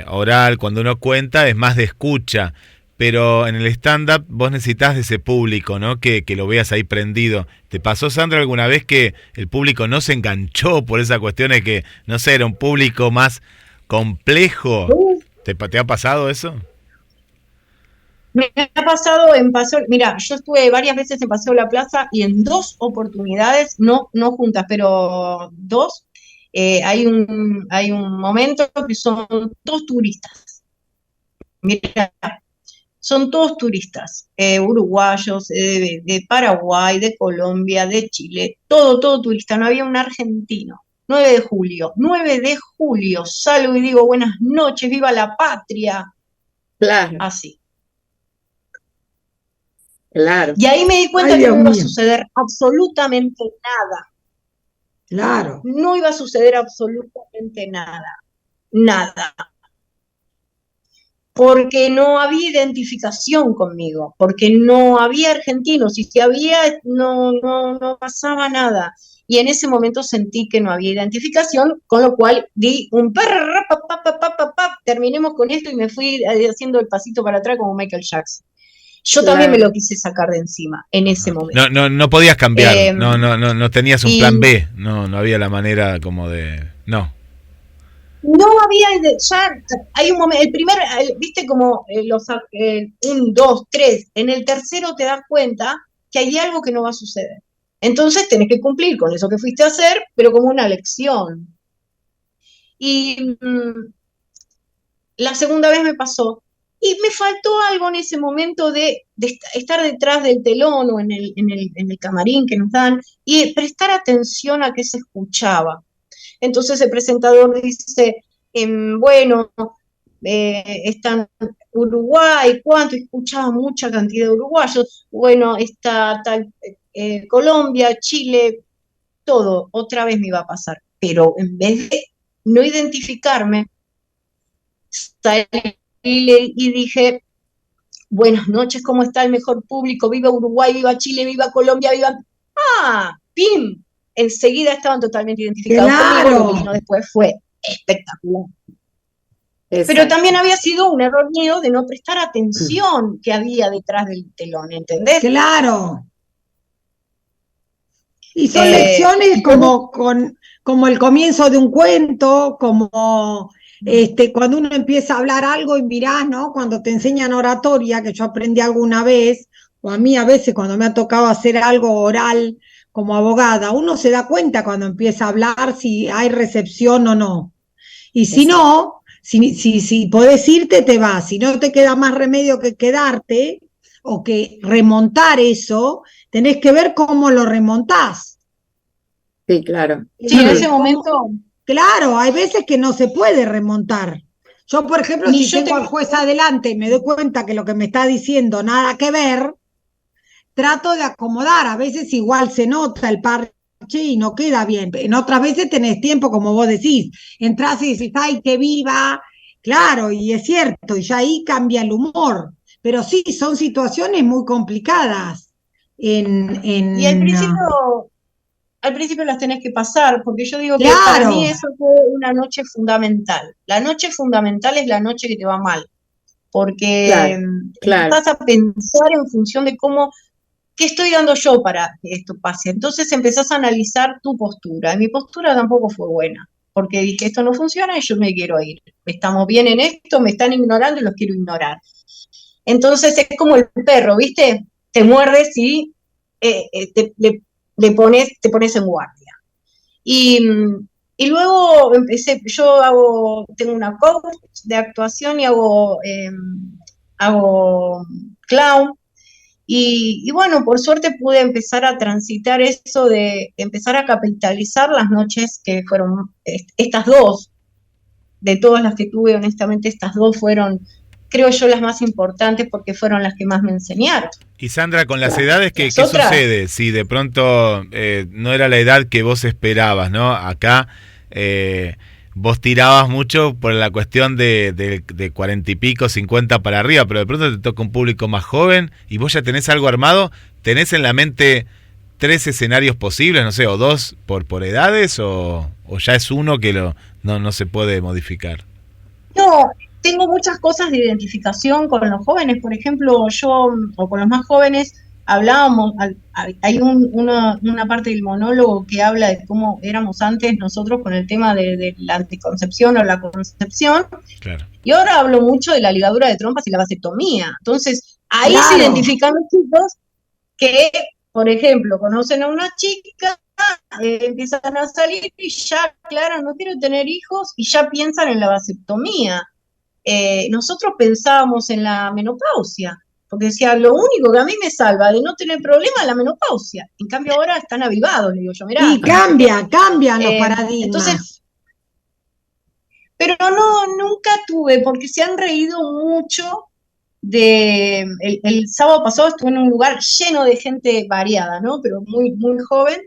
oral, cuando uno cuenta, es más de escucha, pero en el stand-up vos necesitas de ese público, ¿no? Que lo veas ahí prendido. ¿Te pasó, Sandra, alguna vez que el público no se enganchó por esa cuestión de que, no sé, era un público más complejo? ¿Te ha pasado eso? Me ha pasado en Paseo, mira, yo estuve varias veces en Paseo La Plaza y en 2 oportunidades, no juntas, pero 2, hay un momento que son todos turistas. Mira, son todos turistas, uruguayos, de Paraguay, de Colombia, de Chile, todo turista, no había un argentino. 9 de julio, salgo y digo buenas noches, viva la patria. Claro. Así. Claro. Y ahí me di cuenta que no iba a suceder absolutamente nada. Claro. No iba a suceder absolutamente nada. Porque no había identificación conmigo, porque no había argentinos, y si había, no pasaba nada. Y en ese momento sentí que no había identificación, con lo cual di un terminemos con esto y me fui haciendo el pasito para atrás como Michael Jackson. Yo también me lo quise sacar de encima en ese momento. No podías cambiar, no tenías un plan B, no había la manera como de... No había, ya hay un momento, viste como 1, 2, 3, en el tercero te das cuenta que hay algo que no va a suceder. Entonces tenés que cumplir con eso que fuiste a hacer, pero como una lección. Y la segunda vez me pasó. Y me faltó algo en ese momento de estar detrás del telón o en el camarín que nos dan y prestar atención a qué se escuchaba. Entonces el presentador dice, está Uruguay, ¿cuánto? Escuchaba mucha cantidad de uruguayos. Bueno, está tal Colombia, Chile, todo. Otra vez me iba a pasar. Pero en vez de no identificarme, y dije, buenas noches, ¿cómo está el mejor público? Viva Uruguay, viva Chile, viva Colombia, viva... ¡Pim! Enseguida estaban totalmente identificados conmigo, lo que vino después fue espectacular. Exacto. Pero también había sido un error mío de no prestar atención que había detrás del telón, ¿entendés? Claro. Y son lecciones como el comienzo de un cuento, como... cuando uno empieza a hablar algo y mirás, ¿no? Cuando te enseñan oratoria, que yo aprendí alguna vez, o a mí a veces cuando me ha tocado hacer algo oral como abogada, uno se da cuenta cuando empieza a hablar si hay recepción o no. Y si no, si podés irte, te vas. Si no te queda más remedio que quedarte o que remontar eso, tenés que ver cómo lo remontás. Sí, claro. Sí, en ese momento... Claro, hay veces que no se puede remontar. Yo, por ejemplo, si tengo al juez adelante y me doy cuenta que lo que me está diciendo nada que ver, trato de acomodar. A veces igual se nota el parche y no queda bien. En otras veces tenés tiempo, como vos decís. Entrás y decís, ¡ay, que viva! Claro, y es cierto, y ya ahí cambia el humor. Pero sí, son situaciones muy complicadas. Y al principio las tenés que pasar, porque yo digo que para mí eso fue una noche fundamental. La noche fundamental es la noche que te va mal. porque Claro. empezás a pensar en función de qué estoy dando yo para que esto pase. Entonces empezás a analizar tu postura. Y mi postura tampoco fue buena, porque dije, esto no funciona y yo me quiero ir. Estamos bien en esto, me están ignorando y los quiero ignorar. Entonces es como el perro, ¿viste? Te muerdes y te pones en guardia. Y luego empecé, tengo una coach de actuación y hago clown. Y bueno, por suerte pude empezar a transitar eso de empezar a capitalizar las noches que fueron estas dos. De todas las que tuve, honestamente, estas dos fueron, creo yo, las más importantes porque fueron las que más me enseñaron. Y Sandra, con las Claro. edades, ¿qué sucede? Si de pronto no era la edad que vos esperabas, ¿no? Acá vos tirabas mucho por la cuestión de 40 y pico, 50 para arriba, pero de pronto te toca un público más joven y vos ya tenés algo armado, tenés en la mente 3 escenarios posibles, no sé, o 2 por edades, o ya es uno que no se puede modificar. No, tengo muchas cosas de identificación con los jóvenes, por ejemplo, o con los más jóvenes, hablábamos, hay una parte del monólogo que habla de cómo éramos antes nosotros con el tema de la anticoncepción o la concepción, Claro. y ahora hablo mucho de la ligadura de trompas y la vasectomía. Entonces, ahí Claro. se identifican los chicos que, por ejemplo, conocen a una chica, empiezan a salir y ya, claro, no quiero tener hijos y ya piensan en la vasectomía. Nosotros pensábamos en la menopausia, porque decía, lo único que a mí me salva de no tener problema es la menopausia. En cambio ahora están avivados, le digo yo, mirá. Y cambian los paradigmas. Entonces, pero no, nunca tuve, porque se han reído mucho el sábado pasado estuve en un lugar lleno de gente variada, ¿no? Pero muy, muy joven,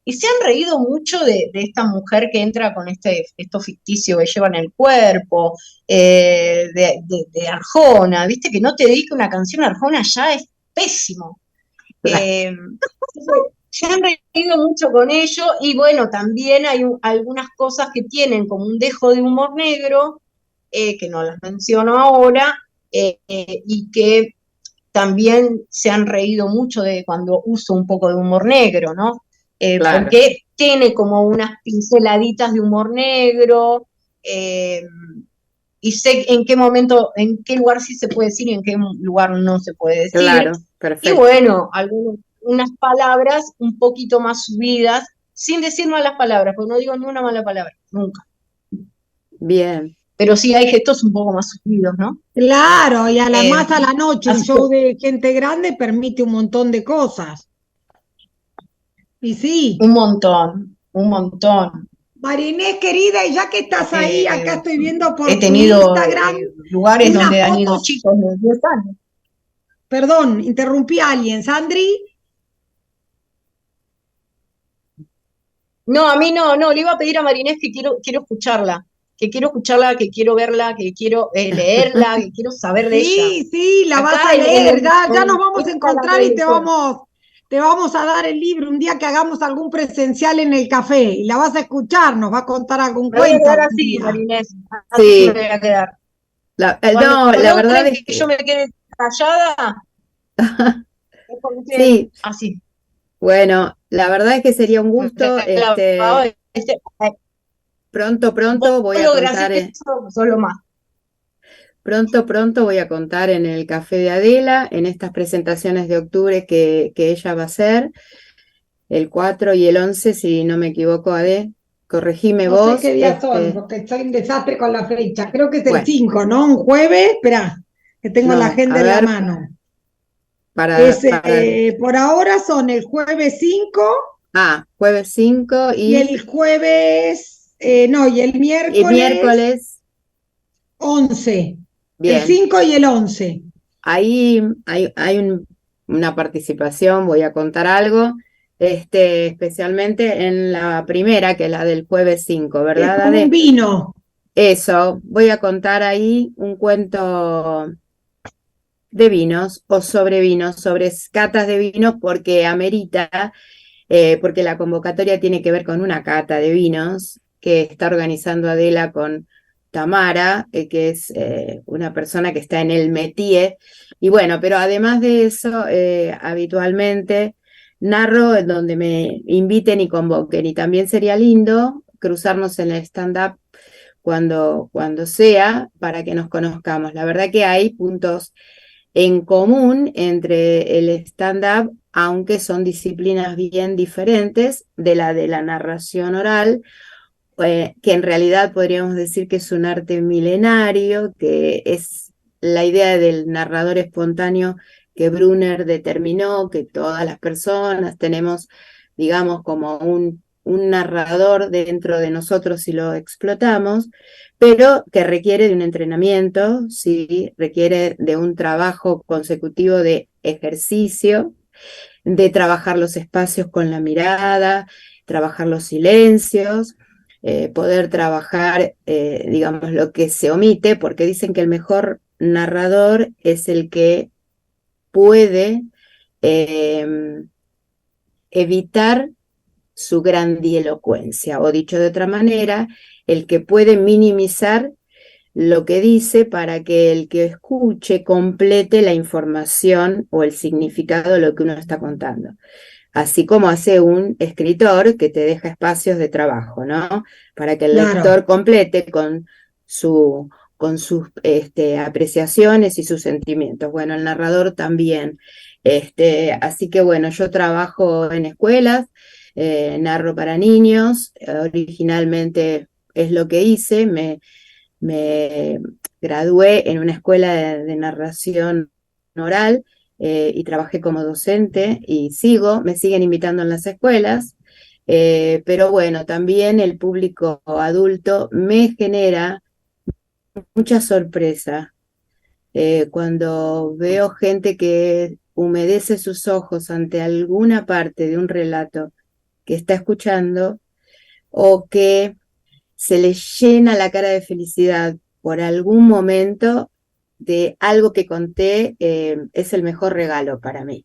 y se han reído mucho de esta mujer que entra con esto ficticio que lleva en el cuerpo, de Arjona, ¿viste? Que no te dedique una canción a Arjona ya es pésimo. Se han reído mucho con ello, y bueno, también hay algunas cosas que tienen como un dejo de humor negro, que no las menciono ahora, y que también se han reído mucho de cuando uso un poco de humor negro, ¿no? Claro. Porque tiene como unas pinceladitas de humor negro, y sé en qué momento, en qué lugar sí se puede decir y en qué lugar no se puede decir. Claro, perfecto. Y bueno, unas palabras un poquito más subidas, sin decir malas palabras, porque no digo ni una mala palabra, nunca. Bien. Pero sí hay gestos un poco más subidos, ¿no? Claro, y más a la noche, un así show de gente grande permite un montón de cosas. Y sí. Un montón. María Inés, querida, y ya que estás ahí, acá estoy viendo por He tu tenido Instagram lugares unas donde han ido fotos. chicos de 10 años. Perdón, interrumpí a alguien. ¿Sandri? No, a mí no, le iba a pedir a Marinés que quiero escucharla, que quiero verla, que quiero leerla, que quiero saber de ella. Sí, la Acá vas a leer, ya nos vamos a en encontrar y te vamos a dar el libro un día que hagamos algún presencial en el café, y la vas a escuchar, nos va a contar algún Me voy a cuento. quedar algún así, día. Marinés, así Sí. me voy a quedar. No, la verdad es que yo me quede callada, es porque sí. así. Bueno, la verdad es que sería un gusto, pronto voy a contar, pronto voy a contar en el Café de Adela, en estas presentaciones de octubre que ella va a hacer, el 4 y el 11, si no me equivoco, Ade, corregime No vos. sé qué día son, porque estoy en desastre con la fecha, creo que es el 5, ¿no? Un jueves, espera, que tengo la agenda en la mano. Por ahora son el jueves 5. Jueves 5 y el jueves, y el miércoles 11. Bien. El 5 y el 11. Ahí hay una participación, voy a contar algo, especialmente en la primera, que es la del jueves 5, ¿verdad? Es como un vino. Eso, voy a contar ahí un cuento de vinos o sobre vinos, sobre catas de vinos, porque amerita, porque la convocatoria tiene que ver con una cata de vinos que está organizando Adela con Tamara, que es una persona que está en el métier. Y bueno, pero además de eso, habitualmente narro en donde me inviten y convoquen. Y también sería lindo cruzarnos en el stand-up cuando sea, para que nos conozcamos. La verdad que hay puntos en común entre el stand-up, aunque son disciplinas bien diferentes de la narración oral, que en realidad podríamos decir que es un arte milenario, que es la idea del narrador espontáneo que Brunner determinó, que todas las personas tenemos, digamos, como un narrador dentro de nosotros si lo explotamos, pero que requiere de un entrenamiento, sí, requiere de un trabajo consecutivo de ejercicio, de trabajar los espacios con la mirada, trabajar los silencios, poder trabajar, digamos, lo que se omite, porque dicen que el mejor narrador es el que puede evitar su grandielocuencia, o dicho de otra manera, el que puede minimizar lo que dice para que el que escuche complete la información o el significado de lo que uno está contando. Así como hace un escritor que te deja espacios de trabajo, ¿no? Para que el lector complete con sus apreciaciones y sus sentimientos. Bueno, el narrador también. Así que bueno, yo trabajo en escuelas, narro para niños, originalmente es lo que hice, me gradué en una escuela de narración oral, y trabajé como docente y me siguen invitando en las escuelas, pero bueno, también el público adulto me genera mucha sorpresa cuando veo gente que humedece sus ojos ante alguna parte de un relato que está escuchando, o que se les llena la cara de felicidad por algún momento de algo que conté. Es el mejor regalo para mí.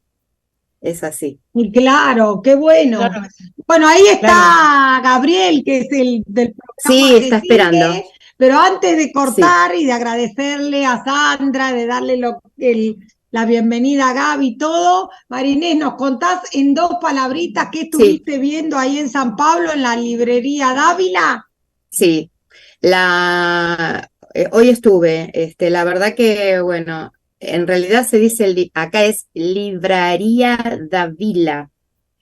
Es así. Y claro, qué bueno. Claro. Bueno, ahí está Gabriel, que es el del programa. Sí, está esperando. Pero antes de cortar y de agradecerle a Sandra, de darle la bienvenida a Gaby y todo, Marinés, ¿nos contás en 2 palabritas qué estuviste viendo ahí en San Pablo, en la librería Dávila? Sí, hoy estuve, la verdad que, bueno, en realidad se dice, acá es Librería Dávila.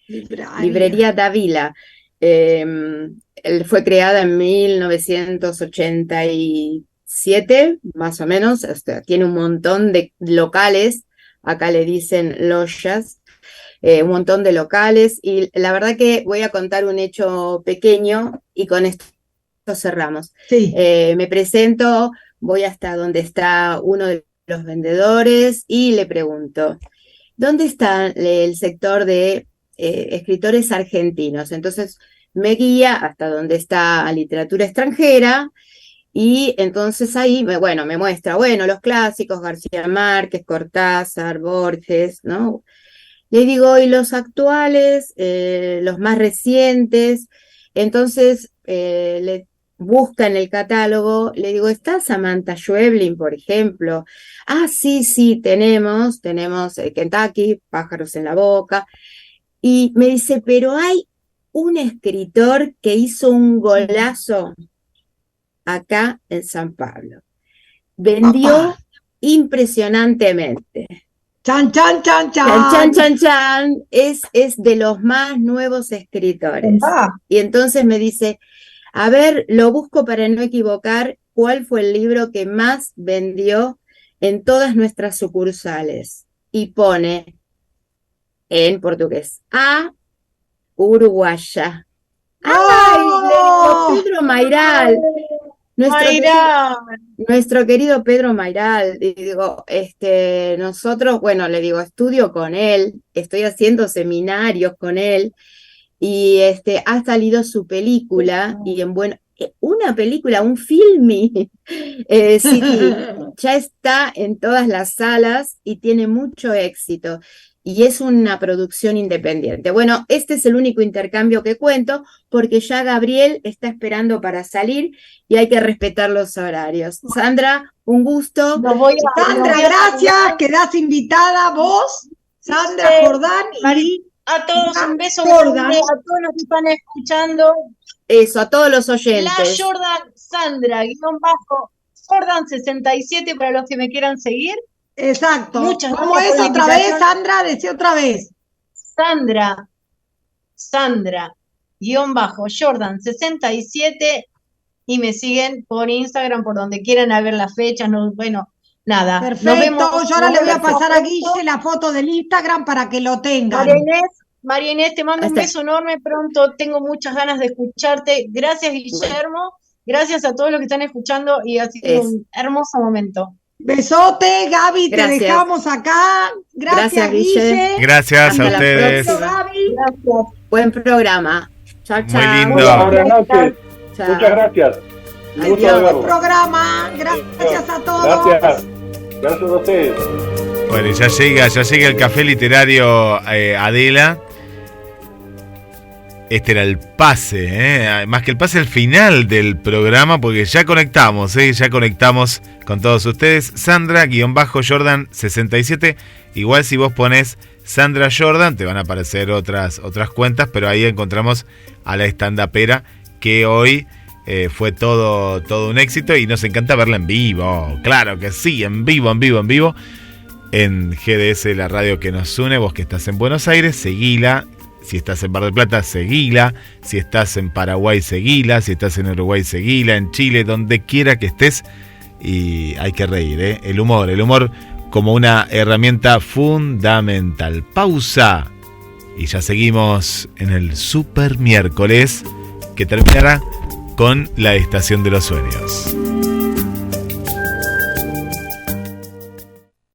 Librería Dávila. Fue creada en 1987, más o menos. Tiene un montón de locales, acá le dicen loyas, un montón de locales, y la verdad que voy a contar un hecho pequeño y con esto cerramos. Sí. Me presento, voy hasta donde está uno de los vendedores y le pregunto, ¿dónde está el sector de escritores argentinos? Entonces me guía hasta donde está literatura extranjera, y entonces ahí, me muestra, los clásicos, García Márquez, Cortázar, Borges, ¿no? Le digo, ¿y los actuales, los más recientes? Entonces le busca en el catálogo, le digo, ¿está Samantha Schweblin, por ejemplo? Ah, sí, tenemos Kentucky, Pájaros en la Boca. Y me dice, pero hay un escritor que hizo un golazo acá en San Pablo. Vendió impresionantemente. Chan, chan, chan, chan. Chan, chan, chan, chan. Es de los más nuevos escritores. Y entonces me dice, a ver, lo busco para no equivocar, ¿cuál fue el libro que más vendió en todas nuestras sucursales? Y pone en portugués, a Uruguaya. ¡Ay! Le digo, Pedro Mayral. Nuestro querido Pedro Mayral. Y digo, nosotros, le digo, estudio con él, estoy haciendo seminarios con él, y ha salido su película, y una película, un filme, sí, ya está en todas las salas y tiene mucho éxito. y es una producción independiente. Bueno, este es el único intercambio que cuento, porque ya Gabriel está esperando para salir y hay que respetar los horarios. Sandra, un gusto. Sandra, gracias, quedás invitada vos, Sandra Jordán y a todos un beso Jordan. grande, a todos los que están escuchando. Eso, a todos los oyentes. La Jordan Sandra, Jordan 67 para los que me quieran seguir. Exacto. Muchas ¿Cómo gracias es por la otra vez, invitación. Sandra? Decía otra vez. Sandra, Jordan 67 y me siguen por Instagram, por donde quieran a ver las fechas. Bueno, nada. Perfecto. Yo ahora le voy a pasar a Guille la foto del Instagram para que lo tengan. María Inés, te mando un beso enorme pronto. Tengo muchas ganas de escucharte. Gracias, Guillermo. Gracias a todos los que están escuchando y ha sido un hermoso momento. Besote, Gaby, te dejamos acá. Gracias, Guille. Gracias a ustedes. Gaby. Gracias. Buen programa. Chao, chao. Muy lindo. Buenas noches. Chao. Muchas gracias. Un gusto de Buen verlo. programa. Gracias a todos. Gracias. Gracias a ustedes. Bueno, y ya llega el café literario Adela. Este era el pase, más que el pase, el final del programa, porque ya conectamos con todos ustedes. Sandra-Jordan 67. Igual si vos pones Sandra Jordan, te van a aparecer otras cuentas, pero ahí encontramos a la estandapera que hoy fue todo un éxito y nos encanta verla en vivo. Claro que sí, en vivo. En GDS, la radio que nos une. Vos que estás en Buenos Aires, seguila. Si estás en Mar del Plata, seguila. Si estás en Paraguay, seguila. Si estás en Uruguay, seguila. En Chile, donde quiera que estés. Y hay que reír, El humor como una herramienta fundamental. Pausa. Y ya seguimos en el super miércoles, que terminará con la Estación de los Sueños.